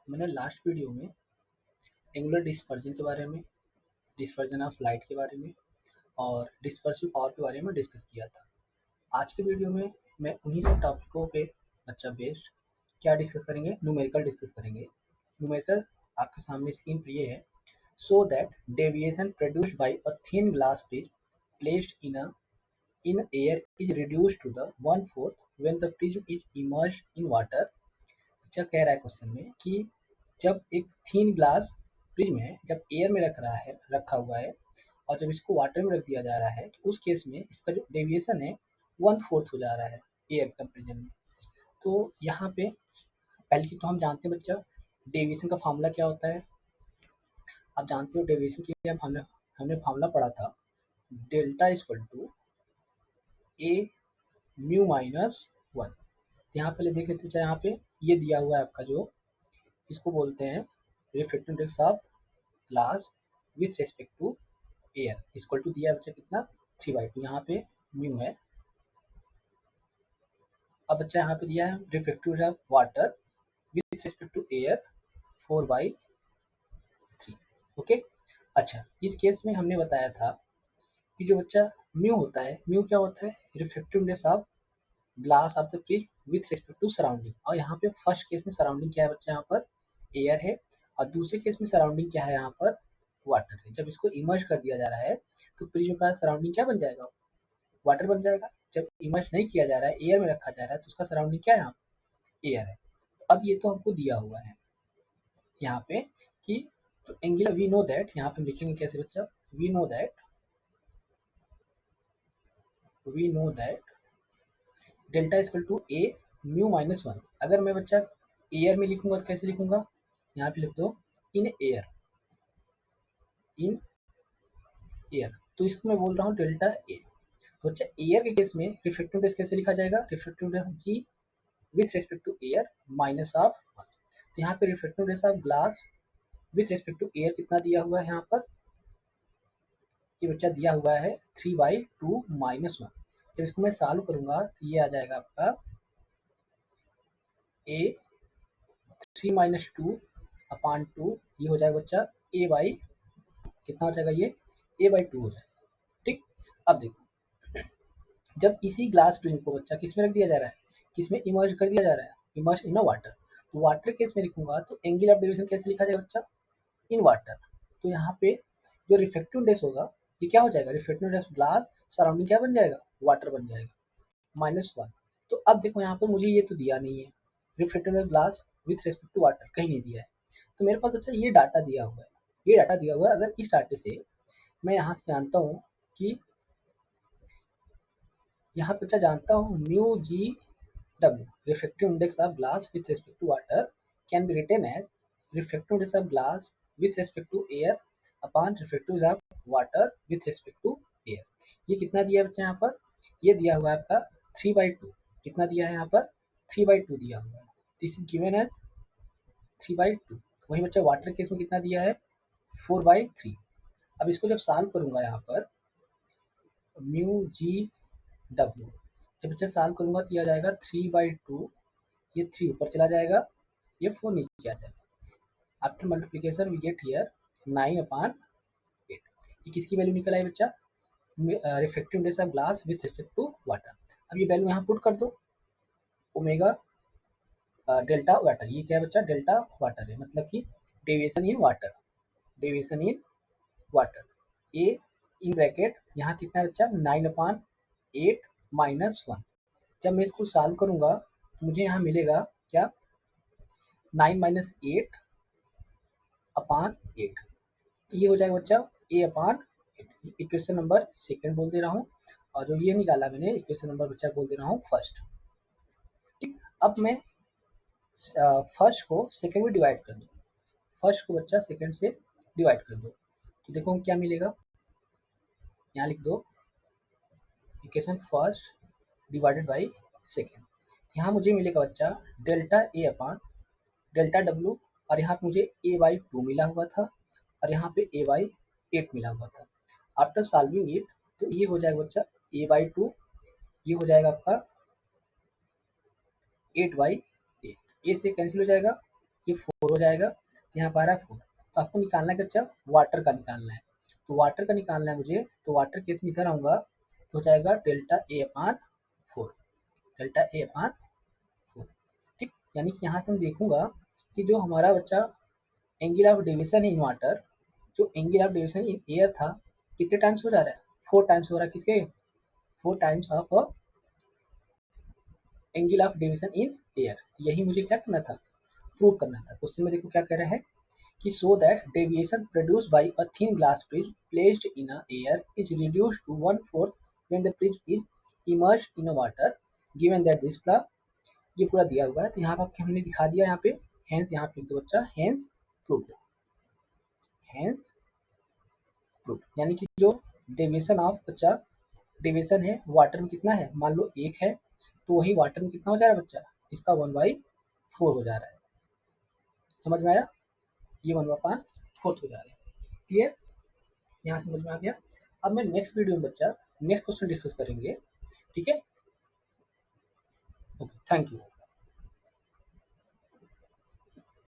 मैंने last video में angular dispersion के बारे में, डिस्पर्जन ऑफ लाइट के बारे में और डिस्पर्सिव पावर के बारे में डिस्कस किया था। आज के वीडियो में मैं उन्हीं सब टॉपिकों पे बच्चा बेस्ड क्या डिस्कस करेंगे, न्यूमेरिकल डिस्कस करेंगे। न्यूमेरिकल आपके सामने स्क्रीन पर ये है। सो that deviation produced by a thin glass prism placed in air is reduced to the 1/4 when the prism is immersed in water। अच्छा कह रहा है क्वेश्चन में कि जब एक थीन ग्लास प्रिज्म है, जब एयर में रखा हुआ है और जब इसको वाटर में रख दिया जा रहा है तो उस केस में इसका जो डेविएशन है 1/4 हो जा रहा है एयर कंपेरिजन में। तो यहाँ पे पहली चीज तो हम जानते हैं बच्चा, डेविएशन का फॉर्मूला क्या होता है। आप जानते हो डेविएशन के लिए हमने फॉर्मूला पढ़ा था, delta equal to A mu minus 1। यहाँ पहले देख लेते हैं, यहाँ पे ये दिया हुआ है आपका, जो इसको बोलते हैं refractive index of glass with respect to air equal to दिया है बच्चा कितना 3/2। यहाँ पे म्यू है। अब बच्चा यहाँ पे दिया है refractive of water with respect to air 4/3। Okay. अच्छा, इस केस में हमने बताया था कि जो बच्चा म्यू होता है, म्यू क्या होता है, refractive index of glass of the prism with respect to surrounding. और यहाँ पे फर्स्ट केस में सराउंडिंग क्या है बच्चा, यहाँ पर एयर है, और दूसरे केस में सराउंडिंग क्या है, यहाँ पर वाटर है। जब इसको इमर्ज कर दिया जा रहा है तो प्रिज्म का सराउंडिंग क्या बन जाएगा, वाटर बन जाएगा। जब इमर्ज नहीं किया जा रहा है, एयर में रखा जा रहा है, तो उसका सराउंडिंग क्या है, यहाँ एयर है। अब ये तो हमको दिया हुआ है यहाँ पे कि तो एंगुलर वी नो दैट, यहाँ पे हम लिखेंगे कैसे बच्चा, we know that delta equal to A mu minus 1। अगर मैं बच्चा एयर में लिखूंगा तो कैसे लिखूंगा, यहाँ पे लिख दो इन एयर, तो इसको मैं बोल रहा हूँ डेल्टा ए। तो बच्चा एयर के केस में रिफ्रैक्टिव इंडेक्स कैसे लिखा जाएगा, refractive index g with respect to air minus of 1। तो यहाँ पे refractive index of glass with respect to air कितना दिया हुआ है, यहाँ पर ये बच्चा दिया हुआ है 3/2 माइनस 1। जब इसको मैं सॉल्व करूंगा तो ये आ जाएगा आपका ए 3 माइनस 2 अपॉन 2, ये हो जाएगा बच्चा ए बाई कितना हो जाएगा, ये a/2 हो जाएगा। ठीक। अब देखो, जब इसी ग्लास प्रिज्म को बच्चा किस में रख दिया जा रहा है, किस में इमर्ज कर दिया जा रहा है, इमर्ज इन अ वाटर। तो वाटर केस में लिखूंगा तो एंगल ऑफ डेविएशन कैसे लिखा जाएगा बच्चा, इन वाटर। तो यहाँ पे जो रिफ्रैक्टिव इंडेक्स होगा ये क्या हो जाएगा, रिफ्रैक्टिव इंडेक्स ग्लास सराउंडिंग क्या बन जाएगा, वाटर बन जाएगा -1। तो अब देखो यहाँ पर मुझे ये तो दिया नहीं है, refractive index glass with respect to water कहीं नहीं दिया है। तो मेरे पास बच्चा ये डाटा दिया हुआ है, ये डाटा दिया हुआ है। अगर इस डाटे से मैं यहाँ से जानता हूँ कि यहाँ पे बच्चा जानता हूँ म्यू जी डब्ल्यू refractive index of glass with respect to water can be written as refractive index of glass with respect to air upon refractive of water with respect to air. ये कितना दिया है बच्चा, यहाँ पर ये दिया हुआ है आपका 3/2। कितना दिया है यहाँ पर 3/2 दिया हुआ है, दिस इज गिवन एज 3/2। वही बच्चा वाटर केस में कितना दिया है 4/3। अब इसको जब सॉल्व करूंगा यहाँ पर म्यू जी डब्ल्यू, जब बच्चा सॉल्व करूंगा तो यह आ जाएगा 3/2, ये 3 ऊपर चला जाएगा, ये 4 नीचे आ जाएगा। After multiplication we get here 9/8। ये किसकी वैल्यू निकल आई बच्चा, refractive index of glass with respect to water. अब ये वैल्यू यहाँ पुट कर दो, ओमेगा डेल्टा वाटर, ये क्या है बच्चा, डेल्टा वाटर है, मतलब कि deviation in water, deviation in water. A in bracket यहाँ कितना है बच्चा 9/8 माइनस 1। जब मैं इसको सॉल्व करूंगा तो मुझे यहाँ मिलेगा क्या 9 - 8/8। तो ये हो जाएगा बच्चा a/8। इक्वेशन नंबर सेकंड बोल दे रहा हूँ, और जो ये निकाला मैंने इक्वेशन नंबर बच्चा बोल दे रहा हूँ फर्स्ट। ठीक। अब मैं फर्स्ट को सेकंड में डिवाइड कर दूँ, फर्स्ट को बच्चा सेकंड से डिवाइड कर दो, तो देखो क्या मिलेगा, यहाँ लिख दो equation first divided by second. यहाँ मुझे मिलेगा बच्चा delta A upon delta W, और यहाँ पे मुझे a/2 मिला हुआ था, और यहाँ पे a/8 मिला हुआ था। आफ्टर सॉल्विंग इट तो ये हो जाएगा बच्चा a/2, ये हो जाएगा आपका 8/8, ए से कैंसिल हो जाएगा, ये 4 हो जाएगा, तो यहाँ पर आ रहा है 4। तो आपको निकालना है बच्चा, वाटर का निकालना है। तो वाटर का निकालना है मुझे, तो वाटर केस में इधर आऊँगा तो हो जाएगा delta A upon 4, delta A अपान 4। ठीक, यानी कि यहाँ से हम देखूंगा कि जो हमारा बच्चा angle of deviation in water, जो angle of deviation in air था, कितने टाइम्स हो जा रहा है, 4 टाइम्स हो रहा है। किसके, 4 times of angle of deviation in air. यही मुझे क्या करना था, प्रूव करना था। क्वेश्चन में देखो क्या कह रहा है कि so that deviation produced by a thin glass prism placed in a air is reduced to 1/4 when the prism is immersed in a water given that this प्ला, ये पूरा दिया हुआ है। तो यहाँ पर हमने दिखा दिया, यहाँ पे हेंस, यहाँ पे लिख दो बच्चा हेंस प्रूव्ड, हेंस प्रूव्ड। यानी कि जो डेविएशन ऑफ बच्चा, डेविएशन है वाटर में कितना है, मान लो 1 है, तो वही वाटर में कितना हो जा रहा है बच्चा, इसका 1/4 हो जा रहा है। समझ में आया, ये 1/4 हो जा रहा है। क्लियर, यहाँ समझ में आ गया। अब मैं नेक्स्ट वीडियो में बच्चा नेक्स्ट क्वेश्चन डिस्कस करेंगे। ठीक है, ओके, थैंक यू।